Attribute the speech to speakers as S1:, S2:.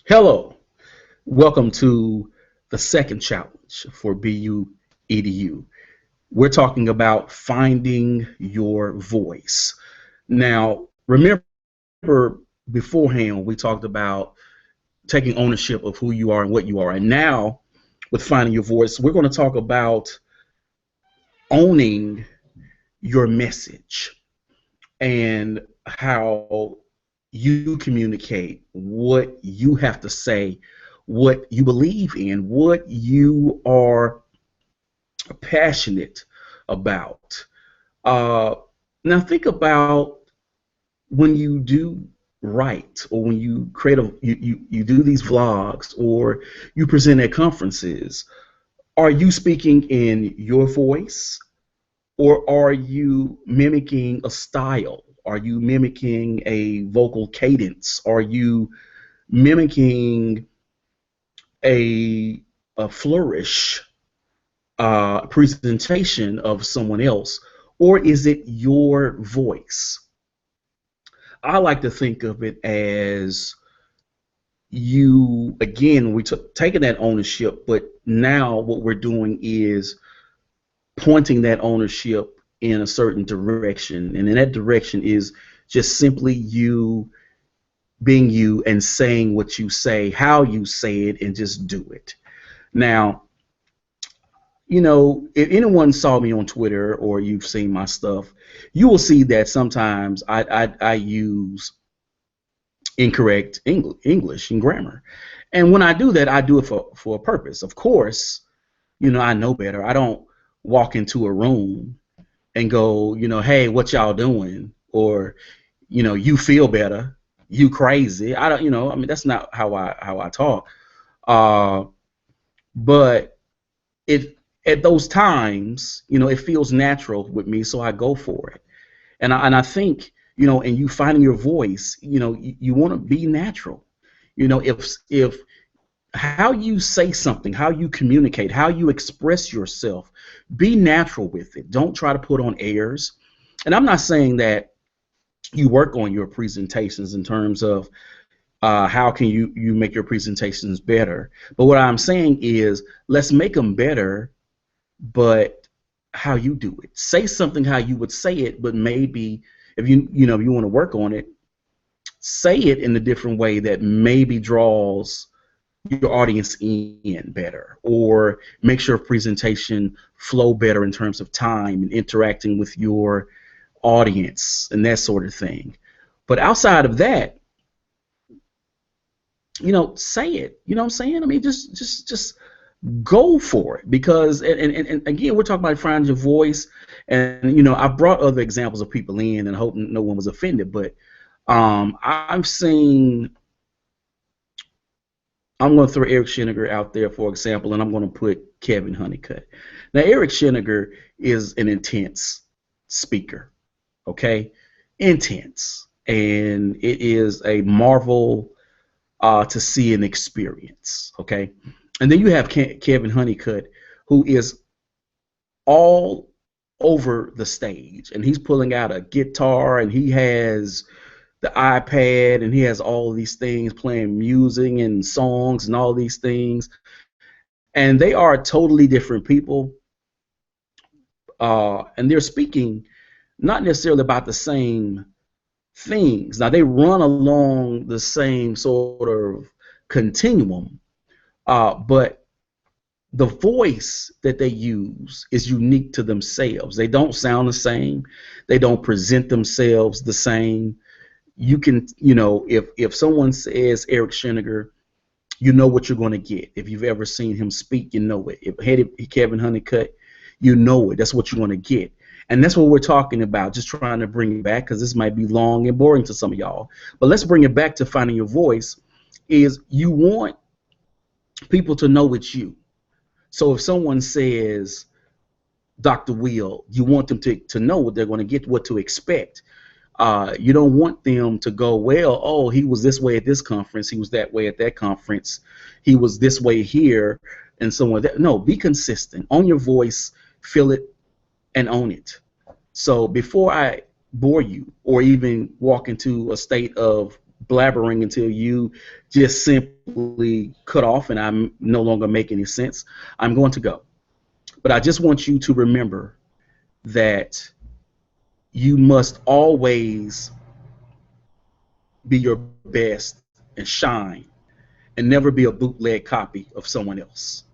S1: Hello, welcome to the second challenge for BU EDU. We're talking about finding your voice. Now, remember beforehand, we talked about taking ownership of who you are and what you are. And now, with finding your voice, we're going to talk about owning your message and how you communicate what you have to say, what you believe in, what you are passionate about. Uh, Now, think about when you do write or when you create you do these vlogs or you present at conferences. Are you speaking in your voice or are you mimicking a style? Are you mimicking a vocal cadence? Are you mimicking a, a flourish presentation of someone else? Or is it your voice? I like to think of it as you, again, we took taking that ownership, but now what we're doing is pointing that ownership in a certain direction. And in that direction is just simply you being you and saying what you say, how you say it, and just do it. Now, if anyone saw me on Twitter or you've seen my stuff, you will see that sometimes I use incorrect English and grammar. And when I do that, I do it for a purpose. Of course, I know better. I don't walk into a room and go, hey, what y'all doing? Or, you feel better, you crazy. I don't, I mean, that's not how I talk. Uh, but it at those times, it feels natural with me, so I go for it. And I think, and you finding your voice, you want to be natural. If how you say something, how you communicate, how you express yourself, be natural with it. Don't try to put on airs. And I'm not saying that you work on your presentations in terms of how can you make your presentations better. But what I'm saying is let's make them better, but how you do it. Say something how you would say it, but maybe if if you want to work on it, say it in a different way that maybe draws your audience in better, or makes your presentation flow better in terms of time and interacting with your audience and that sort of thing. But outside of that, say it. You know what I'm saying? I mean, just go for it, because and again, we're talking about finding your voice. And I've brought other examples of people in and hope no one was offended, but I've seen, I'm going to throw Eric Sheninger out there, for example, and I'm going to put Kevin Honeycutt. Now, Eric Sheninger is an intense speaker, okay? Intense. And it is a marvel to see and experience, okay? And then you have Kevin Honeycutt, who is all over the stage, and he's pulling out a guitar, and he has the iPad, and he has all these things, playing music and songs and all these things, and they are totally different people, and they're speaking not necessarily about the same things. Now they run along the same sort of continuum, but the voice that they use is unique to themselves. They don't sound the same. They don't present themselves the same. You can, if someone says Eric Sheninger, you know what you're going to get. If you've ever seen him speak, you know it. If Kevin Honeycutt, you know it. That's what you're going to get. And that's what we're talking about, just trying to bring it back, because this might be long and boring to some of y'all. But let's bring it back to finding your voice. Is you want people to know it's you. So if someone says Dr. Will, you want them to know what they're going to get, what to expect. You don't want them to go, well, oh, he was this way at this conference, he was that way at that conference, he was this way here, and so on. No, be consistent. Own your voice, feel it, and own it. So before I bore you or even walk into a state of blabbering until you just simply cut off and I'm no longer make any sense, I'm going to go. But I just want you to remember that you must always be your best and shine and never be a bootleg copy of someone else.